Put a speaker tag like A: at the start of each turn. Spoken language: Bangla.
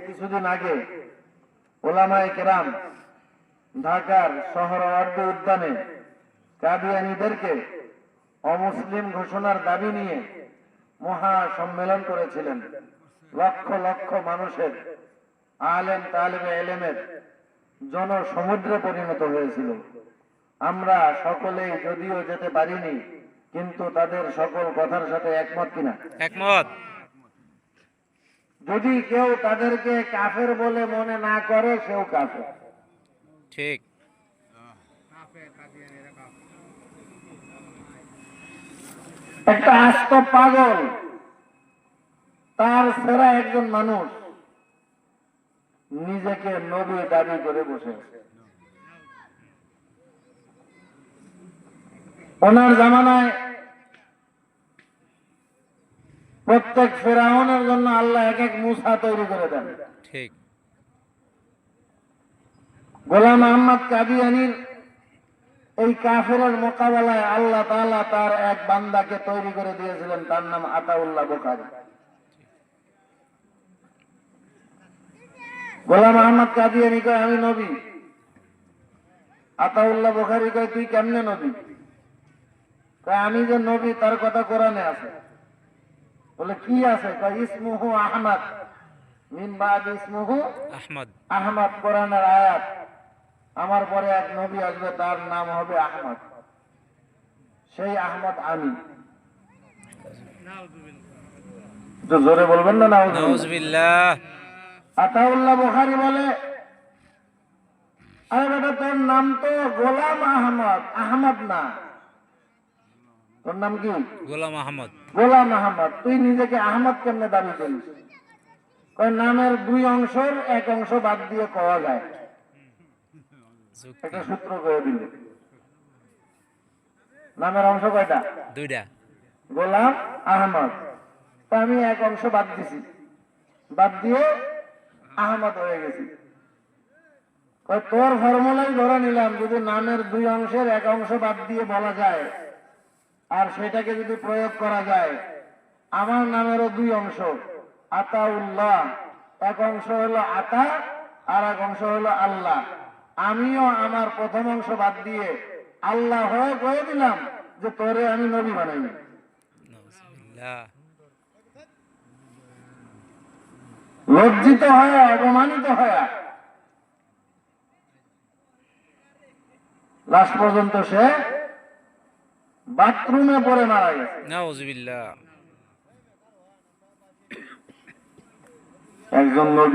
A: কিছুদিন আগে ওলামায়ে কেরাম ঢাকার সোহরাওয়ার্দী উদ্যানে কাদিয়ানীদেরকে অমুসলিম ঘোষণার দাবি নিয়ে মহা সম্মেলন করেছিলেন। লক্ষ লক্ষ মানুষের, আলেম তালেবে ইলমের জনসমুদ্রে পরিণত হয়েছিল। আমরা সকলেই যদিও যেতে পারিনি, কিন্তু তাদের সকল কথার সাথে একমত কিনা?
B: একমত।
A: যদি কেউ তাদেরকে কাফের বলে মনে না করে, সেও কাফের।
B: ঠিক।
A: একটা আস্ত পাগল, তার সেরা একজন মানুষ নিজেকে নবী দাবি করে বসে আছে। ওনার জামানায় প্রত্যেক ফেরাউনের জন্য আল্লাহ এক এক মুসা তৈরি করে দেন।
B: ঠিক।
A: গোলাম আহমদ কাদিয়ানীর এই কাফেরের মোকাবেলায় আল্লাহ তাআলা তার এক বান্দাকে তৈরি করে দিয়েছিলেন, তার নাম আতাউল্লাহ বুখারী। গোলাম আহমদ কাদিয়ানী কয় আমি নবী। আতাউল্লাহ বুখারী কয় তুই কেমনে নবী? কয় আমি যে নবী তার কথা কোরআনে আছে। বলে কি আছে? কয় ইসমুহু আহমদ মিন বাদি ইসমুহু
B: আহমদ।
A: আহমদ, কোরআনের আয়াত। আমার পরে এক নবী আসবে, তার নাম হবে আহমদ। সেই আহমদ আমি। তো জোরে বলবেন না?
B: নাউজুবিল্লাহ।
A: আতাউল্লাহ বুখারী বলে আরে বেটা, তোর নাম তো গোলাম আহমদ, আহমদ না। তোর নাম কি?
B: গোলাম আহমদ।
A: গোলাম আহমদ। তুই নিজেকে আহমদ কেমনে দাবি করিস? কয় নামের দুই অংশের এক অংশ বাদ দিয়ে কওয়া যায়। একটা সূত্র করে দিল। নামের অংশ কয়টা?
B: দুইটা।
A: গোলাম আহমদ। তা আমি এক অংশ বাদ দিছি, বাদ দিয়ে আহমদ হয়ে গেছি। তোর ফর্মুলাই ধরে নিলাম, যদি নামের দুই অংশের এক অংশ বাদ দিয়ে বলা যায় আর সেটাকে যদি প্রয়োগ করা যায়, আমার নামেরও দুই অংশ, আতাউল্লাহ। এক অংশ হলো আতা আর এক অংশ হলো আল্লাহ। আমিও আমার প্রথম অংশ বাদ দিয়ে আল্লাহ হয়ে কয়ে দিলাম যে তোরে আমি নবী বানাইনি। লজ্জিত হয়, অপমানিত হয়, লাস্ট পর্যন্ত সে বাথরুমে পড়ে মারা গেছে।
B: নাউজুবিল্লাহ।
A: একজন নবী